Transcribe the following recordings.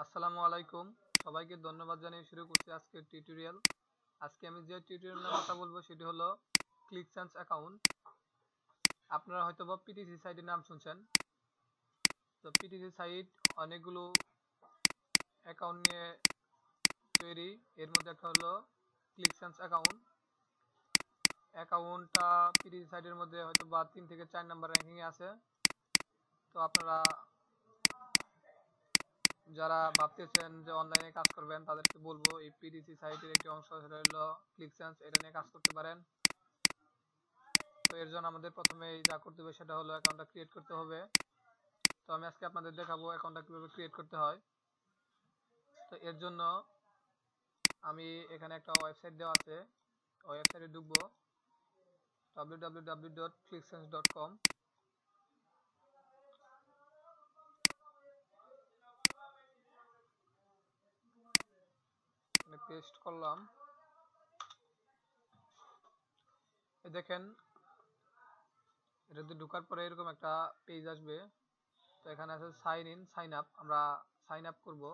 আসসালামু আলাইকুম। সবাইকে ধন্যবাদ জানিয়ে শুরু করছি আজকের টিউটোরিয়াল। আজকে আমি যে টিউটোরিয়াল নিয়ে কথা বলবো সেটি হলো ক্লিকসেন্স অ্যাকাউন্ট। আপনারা হয়তোবা পিটিসি সাইটের নাম শুনছেন। তো পিটিসি সাইট অনেকগুলো অ্যাকাউন্ট নিয়ে তৈরি। এর মধ্যে একটা হলো ক্লিকসেন্স অ্যাকাউন্ট। অ্যাকাউন্টটা পিটিসি সাইটের মধ্যে হয়তোবা 3 থেকে 4 নাম্বার র্যাঙ্কিংয়ে আছে। তো আপনারা যারা ভাবতেছেন যে অনলাইনে কাজ করবেন তাদেরকে বলবো এই পিটিসি সাইটের একটি অংশ সেটা হলো ক্লিকসেন্স, এটা নিয়ে কাজ করতে পারেন। তো এর জন্য আমাদের প্রথমে যা করতে হবে সেটা হলো অ্যাকাউন্টটা ক্রিয়েট করতে হবে। তো আমি আজকে আপনাদের দেখাবো অ্যাকাউন্টটা কিভাবে ক্রিয়েট করতে হয়। তো এর জন্য আমি এখানে একটা ওয়েবসাইট দেওয়া আছে, ওয়েবসাইটে ঢুকবো www.clicksense.com। পেস্ট করলাম। দেখেন এটাতে ঢোকার পরে এরকম একটা পেজ আসবে। তো এখানে আছে সাইন ইন সাইন আপ, আমরা সাইন আপ করবো।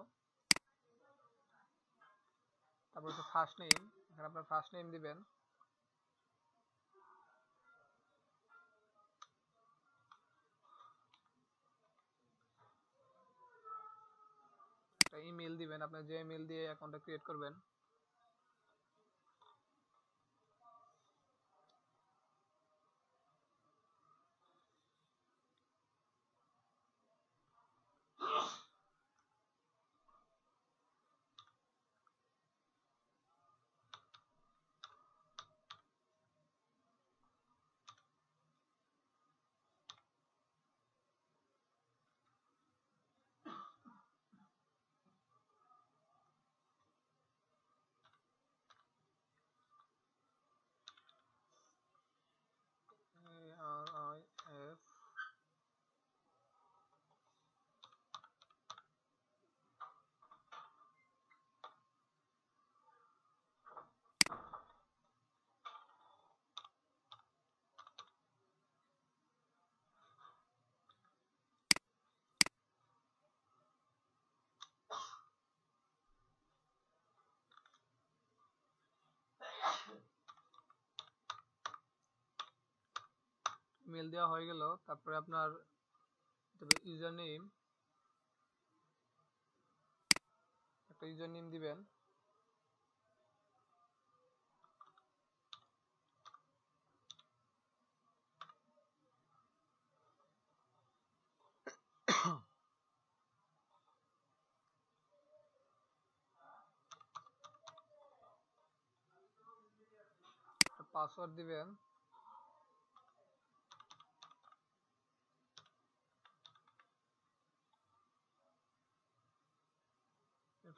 তারপর হচ্ছে ফার্স্ট নেম, এখানে আপনার ফার্স্ট নেম দিবেন। একটা ইমেল দিবেন, আপনার যে ইমেল দিয়ে অ্যাকাউন্টটা ক্রিয়েট করবেন। ARIF মেল দেওয়া হয়ে গেল। তারপরে আপনার ইউজার নেম, একটা ইউজার নেম দিবেন। পাসওয়ার্ড দিবেন।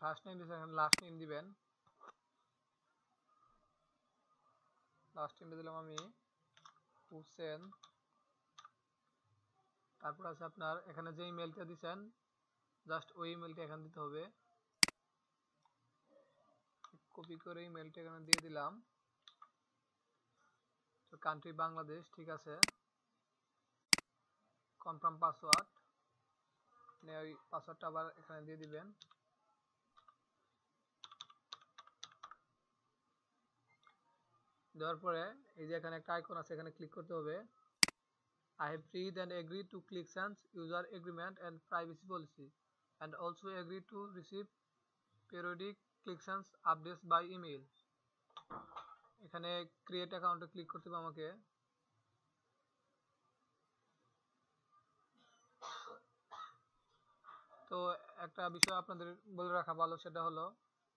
ফার্স্ট নেম দিয়েছেন, লাস্ট নেম দিবেন। লাস্ট নেমটা দিলাম আমি হুসেন। তারপর আছে আপনার এখানে যে ইমেলটা দিচ্ছেন জাস্ট ওই ইমেলটা এখানে দিতে হবে। কপি করে ইমেলটা এখানে দিয়ে দিলাম। তো কান্ট্রি বাংলাদেশ, ঠিক আছে। কনফার্ম পাসওয়ার্ড, ওই পাসওয়ার্ডটা আবার এখানে দিয়ে দিবেন। দেওয়ার পরে এই যে এখানে একটা আইকন আছে, এখানে ক্লিক করতে হবে। I have read and agreed to ClickSense user agreement and privacy policy and also agree to receive periodic ClickSense updates by email. এখানে ক্রিয়েট অ্যাকাউন্টে ক্লিক করতে হবে আমাকে। তো একটা বিষয় আপনাদের বলে রাখা ভালো, সেটা হলো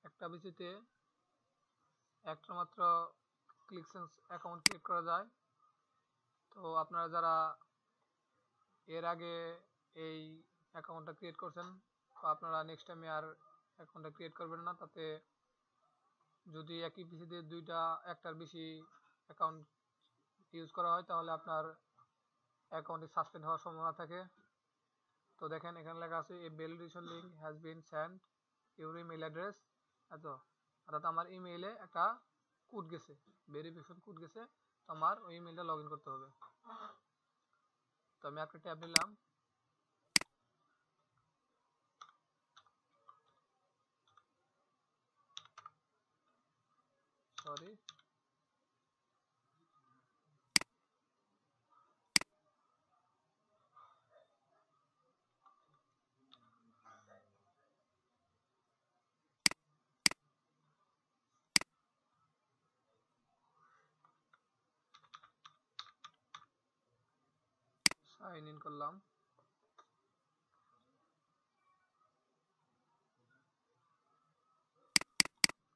একটা পিসিতে একটা মাত্র ক্লিকসেন্স অ্যাকাউন্ট ক্রিয়েট করা যায়। তো আপনারা যারা এর আগে এই অ্যাকাউন্টটা ক্রিয়েট করছেন, তো আপনারা নেক্সট টাইমে আর অ্যাকাউন্টটা ক্রিয়েট করবেন না। তাতে যদি একই পিসিতে একটার বেশি অ্যাকাউন্ট ইউজ করা হয় তাহলে আপনার অ্যাকাউন্টে সাসপেন্ড হওয়ার সম্ভাবনা থাকে। তো দেখেন এখানে লেখা আছে a validation link has been sent your email address. এত অর্থাৎ আমার ইমেইলে একটা কোড গেছে, ভেরিফিকেশন কোড গেছে। তো আমার ওই ইমেলটা লগ ইন করতে হবে। তো আমি একটা ট্যাব নিলাম। সরি, সাইন ইন করলাম।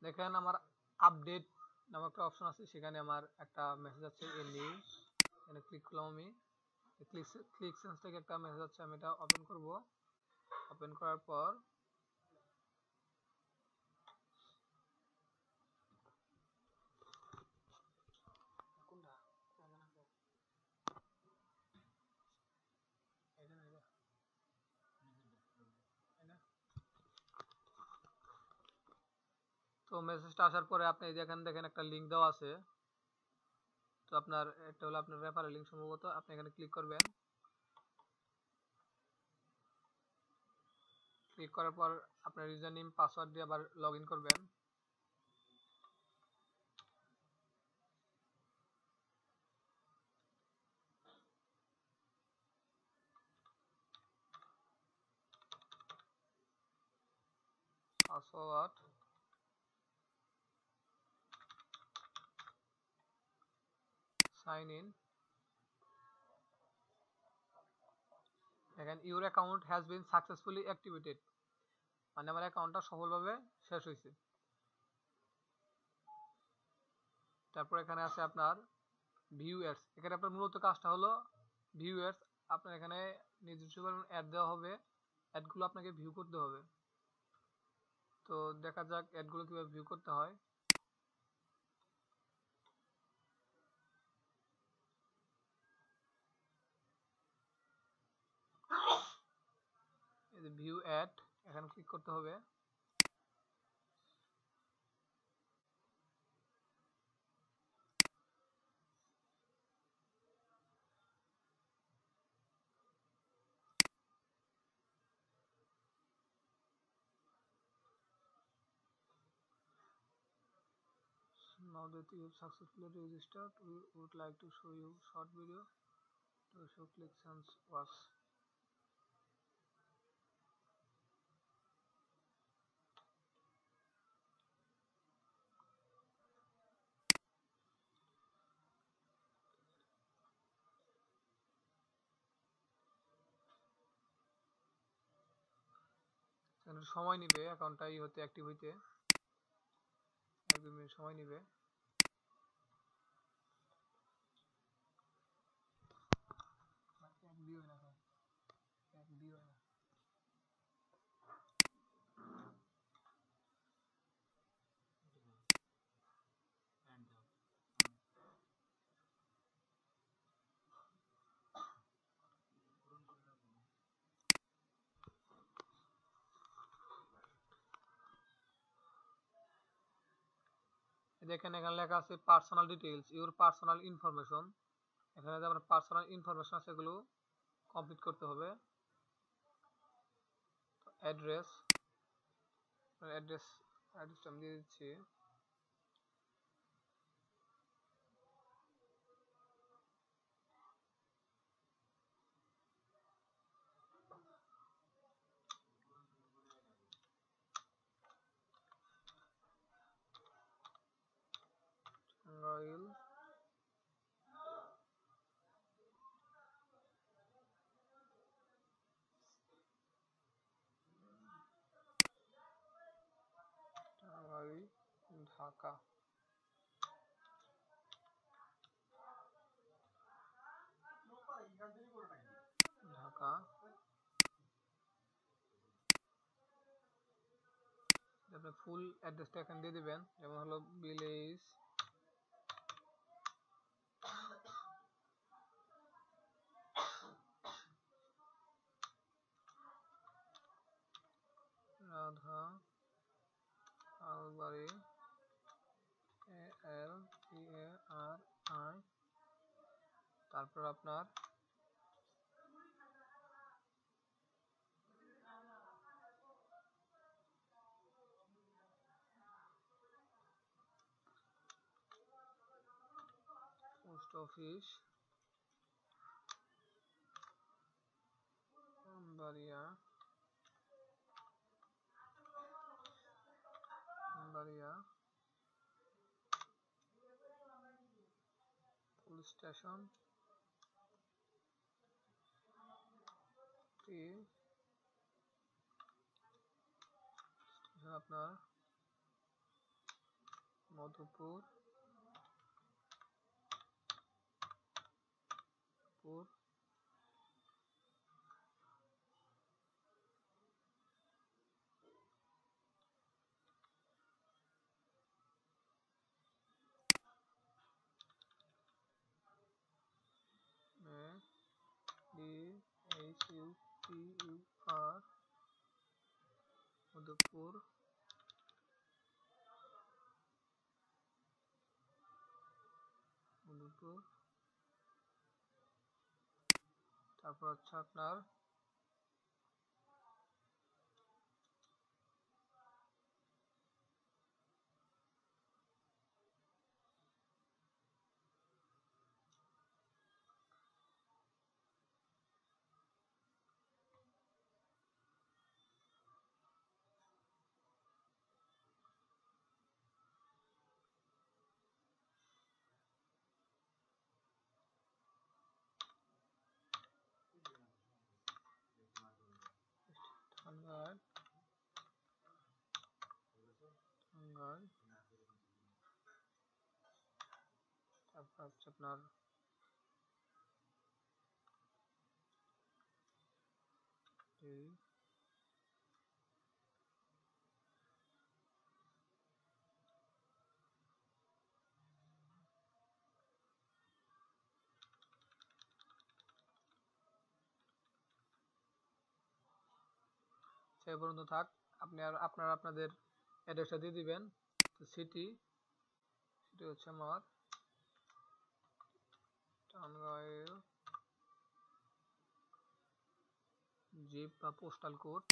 দেখেন আমার আপডেট নামক একটা অপশন আছে, সেখানে আমার একটা মেসেজ আছে নিউ, এখানে ক্লিক করলাম আমি। ক্লিক সেন্স থেকে একটা মেসেজ আছে, আমি এটা ওপেন করব। ওপেন করার পর তো মেসেজটা আসার পরে আপনি যেখানে দেখেন একটা লিঙ্ক দেওয়া আছে, তো আপনার এটা হলো আপনার রেফারেল লিঙ্ক, সম্ভবত আপনি এখানে ক্লিক করবেন। ক্লিক করার পর আপনার ইউজার নেম পাসওয়ার্ড দিয়ে আবার লগ ইন করবেন। Password sign in. দেখেন your account has been successfully activated, মানে আমার অ্যাকাউন্টটা সফলভাবে শেষ হয়েছে। তারপর এখানে আছে আপনার ভিউয়ার্স, এখানে আপনার মূলত কাজটা হলো ভিউয়ার্স, আপনার এখানে নিজস্ব অ্যাড দেওয়া হবে, অ্যাডগুলো আপনাকে ভিউ করতে হবে। তো দেখা যাক অ্যাডগুলো কিভাবে ভিউ করতে হয়। এই যে ভিউ অ্যাড, এখানে ক্লিক করতে হবে। Now that you have successfully registered, we would like to show you short video to show ClickSense works. এখানে সময় নিবে অ্যাকাউন্টটাই হতে অ্যাক্টিভ হইতে, 1-2 মিনিট সময় নিবে। দেখেন এখানে লেখা আছে personal details, your personal information. এখানে যে আপনার পার্সোনাল ইনফরমেশন আছে সেগুলো কমপ্লিট করতে হবে। অ্যাড্রেস, অ্যাড্রেসটা আমি দিয়ে দিচ্ছি। টাঙ্গাইল, ঢাকা। ঢাকা, আপনার ফুল অ্যাড্রেসটা এখানে দিয়ে দিবেন, যেমন হলো ভিলেজ রাধা আলবাড়ি, ALBARI, তারপর আপনার অফিস বাড়িয়া পুলিশ স্টেশন আপনার মধুপুর মধুপুর তারপর হচ্ছে আপনার টাঙ্গাইল তারপর হচ্ছে আপনার সেই পর্যন্ত থাক। আপনারা আপনাদের অ্যাড্রেসটা দিয়ে দিবেন। তো সিটি হচ্ছে আমার টাঙ্গাইল, জিপ বা পোস্টাল কোড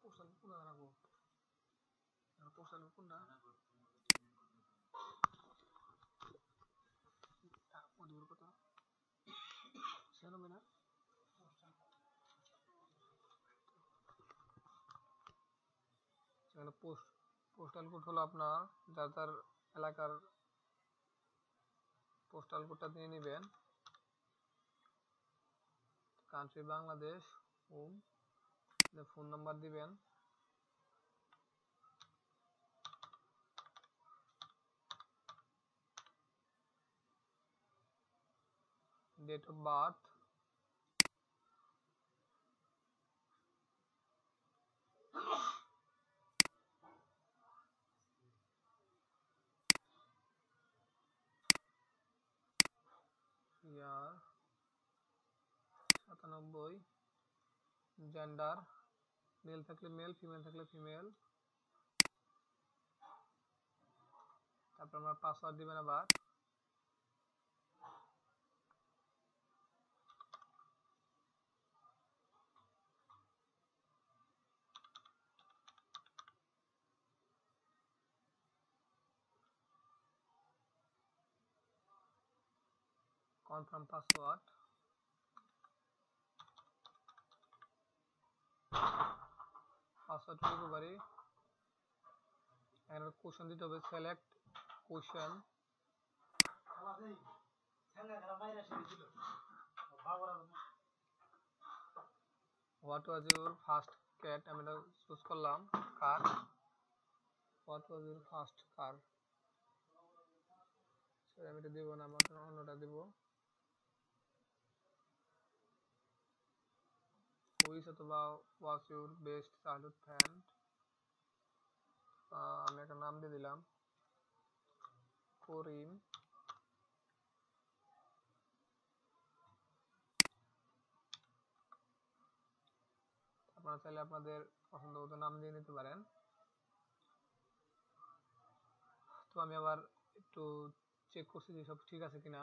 পোস্টাল কোড রাখবো। পোস্টাল কোনটা মধুপুর কত না সেখানে পোস্টাল কোড হলো আপনার যার যার এলাকার পোস্টাল কোডটা দিয়ে নেবেন। Country Bangladesh, home, phone number দিবেন, date of birth, year 97, gender male থাকলে মেল, ফিমেল থাকলে ফিমেল। তারপর আমার পাসওয়ার্ড দিবেন আবার। Confirm password, recovery. এখানে কোশ্চেন দিতে হবে, select question. What was your first cat, আমি এটা চুজ করলাম car. What was your first car, আমি এটা দিব না, আমার অন্যটা দিব। হুইচ অথবা was your best childhood friend, আমি একটা নাম দিয়ে দিলাম করিম। আপনারা চাইলে আপনাদের পছন্দ মতো নাম দিয়ে নিতে পারেন। তো আমি আবার একটু চেক করছি যে সব ঠিক আছে কিনা।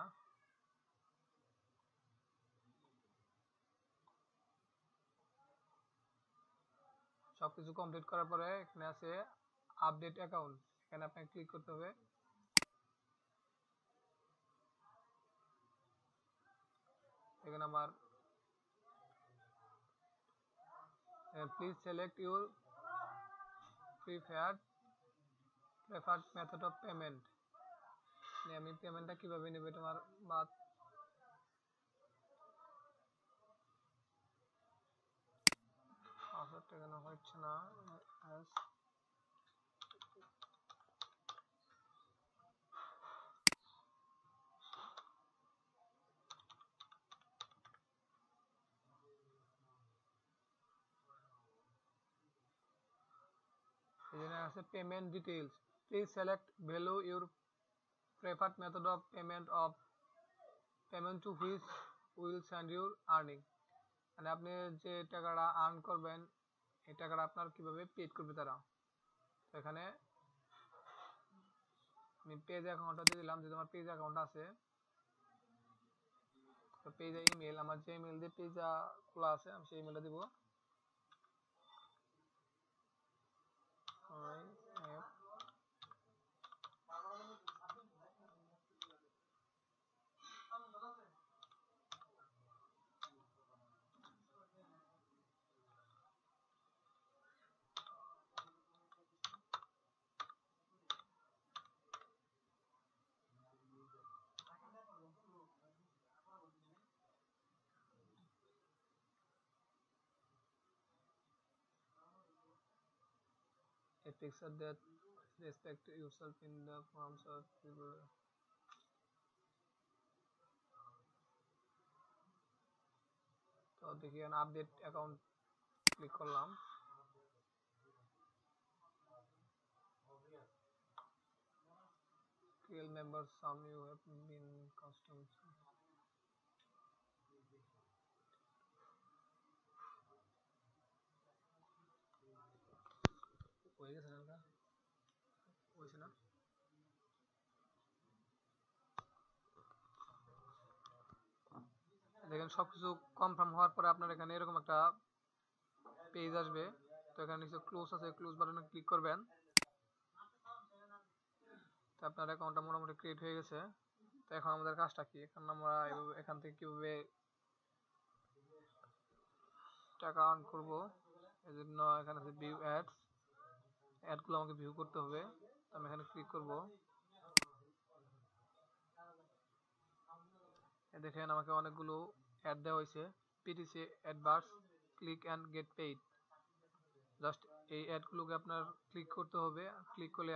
সব সবকিছু কমপ্লিট করার পরে এখানে আছে আপডেট অ্যাকাউন্ট, এখানে আপনাকে ক্লিক করতে হবে। এখানে আমার please select your preferred method of payment. আমি পেমেন্টটা কিভাবে নেব এটা আমার বাদ। পাসওয়ার্ডটা কেন হচ্ছে না? এখানে আছে payment details, please select value your preferred method of payment to which will send your earning. মানে আপনি যে টাকাটা আর্ন করবেন এই টাকাটা আপনার কিভাবে পেড করবে তারা। তো এখানে আমি পেজ অ্যাকাউন্টটা দিয়ে দিলাম, যদি আমার পেজ অ্যাকাউন্ট আছে। তো পেজে ইমেল, আমার যে ইমেল দিয়ে পেজা খোলা আছে আমি সেই ইমেলটা দিব। A picture that respect yourself in the forms of people. তো দেখি আপডেট অ্যাকাউন্ট ক্লিক করলাম। Scale members, some you have been custom. হয়ে গেছে না? হয়েছে না? দেখেন সবকিছু কনফার্ম হওয়ার পরে আপনার এখানে এরকম একটা পেজ আসবে। তো এখানে নিচে ক্লোজ আছে, ক্লোজ বাটনে ক্লিক করবেন। তো আপনার অ্যাকাউন্টটা মোটামুটি ক্রিয়েট হয়ে গেছে। তো এখন আমাদের কাজটা কি, এখন আমরা এখান থেকে কিভাবে টাকা আর্ন করব, এই জন্য এখানে আছে ভিউ অ্যাডস, অ্যাডগুলো আমাকে ভিউ করতে হবে। তো আমি এখানে ক্লিক করব। দেখেন আমাকে অনেকগুলো অ্যাড দেওয়া হয়েছে, PTC adverse, click and get paid. Just এই অ্যাডগুলোকে আপনার ক্লিক করতে হবে, ক্লিক করলে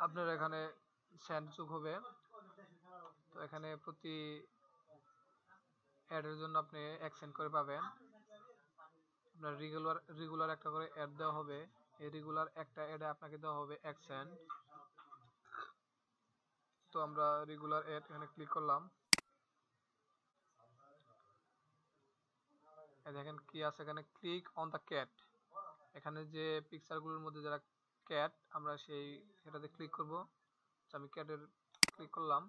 আপনার এখানে সেন্ড যোগ হবে। তো এখানে প্রতি অ্যাডের জন্য আপনি 1 সেন্ট করে পাবেন। আপনার রেগুলার একটা করে অ্যাড দেওয়া হবে, এই রেগুলার একটা অ্যাডে আপনাকে দেওয়া হবে 1 সেন্ট। তো আমরা রেগুলার অ্যাড এখানে ক্লিক করলাম। দেখেন কি আছে এখানে, ক্লিক অন দ্য ক্যাট। এখানে যে পিকচারগুলোর মধ্যে যারা ক্যাট, আমরা সেটাতে ক্লিক করব। আমি ক্যাটের ক্লিক করলাম।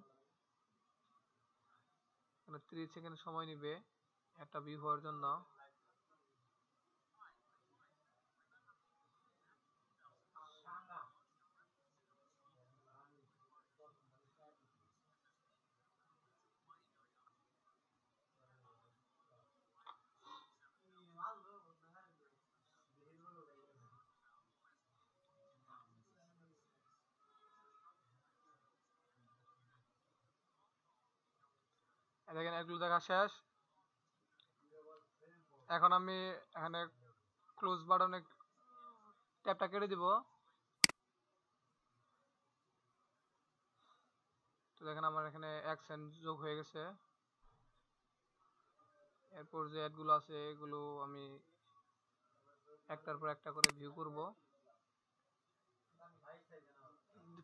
এখানে 30 সেকেন্ড সময় নেবে একটা ভিউ হওয়ার জন্য। দেখেন এগুলো দেখা শেষ। এখন আমি এখানে ক্লোজ বাটনে ট্যাপটা কেটে দিব। তো দেখেন আমার এখানে 1 সেন্ট যোগ হয়ে গেছে। এরপর যে অ্যাডগুলো আছে এগুলো আমি একটার পর একটা করে ভিউ করব।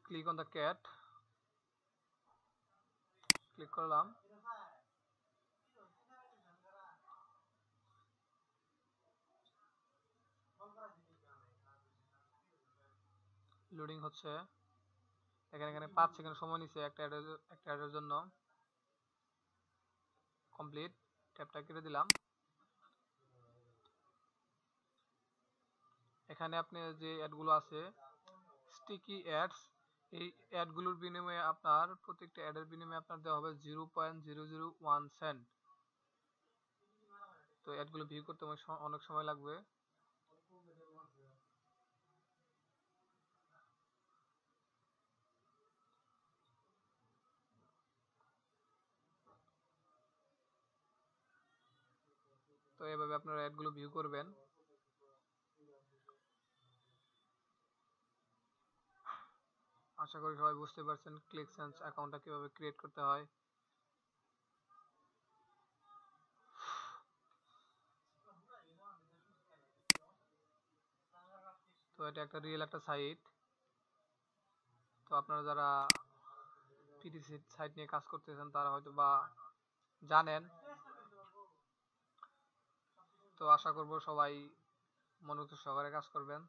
Click on the cat, click করলাম। লোডিং হচ্ছে। এখানে 5 সেকেন্ড সময় নিচ্ছে একটা অ্যাডের জন্য। কমপ্লিট, ট্যাপটা কেটে দিলাম। এখানে আপনি যে অ্যাডগুলো আছে স্টিকি অ্যাডস, এই অ্যাডগুলোর বিনিময়ে আপনার প্রত্যেকটা অ্যাডের বিনিময়ে আপনার দেওয়া হবে 0.001 সেন্ট। তো অ্যাডগুলো ভিউ করতে অনেক সময় লাগবে। তো এভাবে আপনারা অ্যাডগুলো ভিউ করবেন। আশা করি সবাই বুঝতে পারছেন ক্লিকসেন্স অ্যাকাউন্টটা কিভাবে ক্রিয়েট করতে হয়। তো এটা একটা রিয়েল একটা সাইট। তো আপনারা যারা পিটিসি সাইট নিয়ে কাজ করতেছেন তারা হয়তো বা জানেন। তো আশা করব সবাই মনোযোগ সহকারে কাজ করবেন।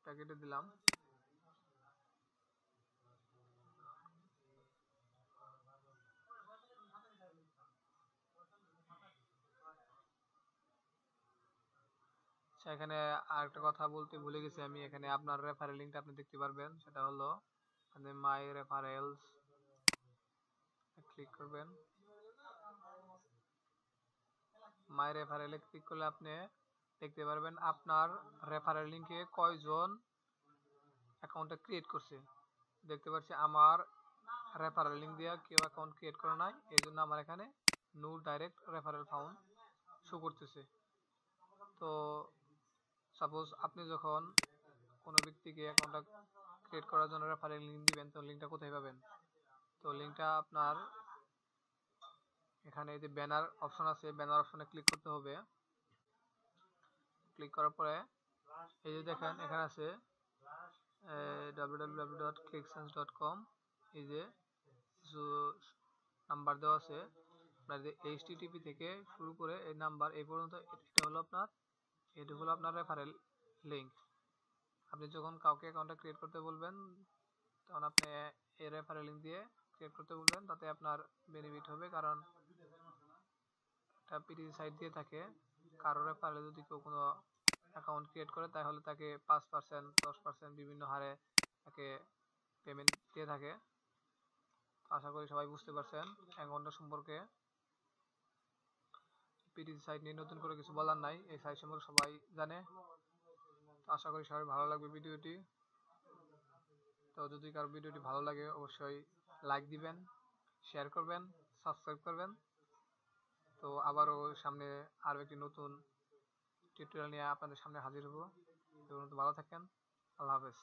এটা কেটে দিলাম। আচ্ছা, এখানে আরেকটা কথা বলতে ভুলে গেছি আমি, এখানে আপনার রেফারেল লিংকটা আপনি দেখতে পারবেন। সেটা হলো মাই রেফারেলস ক্লিক করবেন। মাই রেফারেলে ক্লিক করলে আপনি দেখতে পারবেন আপনার রেফারেল লিংকে কয়জন অ্যাকাউন্টটা ক্রিয়েট করছে। দেখতে পাচ্ছি আমার রেফারেল লিংক দিয়ে কেউ অ্যাকাউন্ট ক্রিয়েট করে নাই, এই জন্য আমার এখানে no direct referral found show করতেছে। তো সাপোজ আপনি যখন কোনো ব্যক্তিকে অ্যাকাউন্টটা ক্রিয়েট করার জন্য রেফারেল লিংক দিবেন, তো লিংকটা কোথায় পাবেন? তো লিংকটা আপনার এখানে এই যে ব্যানার অপশন আছে, ব্যানার অপশনে ক্লিক করতে হবে। ক্লিক করার পরে এই যে দেখেন এখানে আছে www.clicksense.com, এই যে কিছু নাম্বার দেওয়া আছে আপনার যে এইচটিটিপি থেকে শুরু করে এই নাম্বার এই পর্যন্ত, এটা হলো আপনার রেফারেল লিংক। আপনি যখন কাউকে অ্যাকাউন্টটা ক্রিয়েট করতে বলবেন তখন আপনি এই রেফারেল লিংক দিয়ে ক্রিয়েট করতে বলবেন, তাতে আপনার বেনিফিট হবে। কারণ এটা পিটিসি সাইট দিয়ে থাকে, কারো রেফারেলে যদি কেউ কোনো অ্যাকাউন্ট ক্রিয়েট করে তাহলে তাকে 5%, 10% বিভিন্ন হারে তাকে পেমেন্ট দিয়ে থাকে। আশা করি সবাই বুঝতে পারছেন অ্যাকাউন্টটা সম্পর্কে। পিটিসি সাইট নিয়ে নতুন করে কিছু বলার নাই, এই সাইট সম্পর্কে সবাই জানে। আশা করি সবাই ভালো লাগবে ভিডিওটি। তো যদি কারো ভিডিওটি ভালো লাগে অবশ্যই লাইক দিবেন, শেয়ার করবেন, সাবস্ক্রাইব করবেন। তো আবারও সামনে আরও একটি নতুন টিউটোরিয়াল নিয়ে আপনাদের সামনে হাজির হব। ভালো থাকেন। আল্লাহ হাফেজ।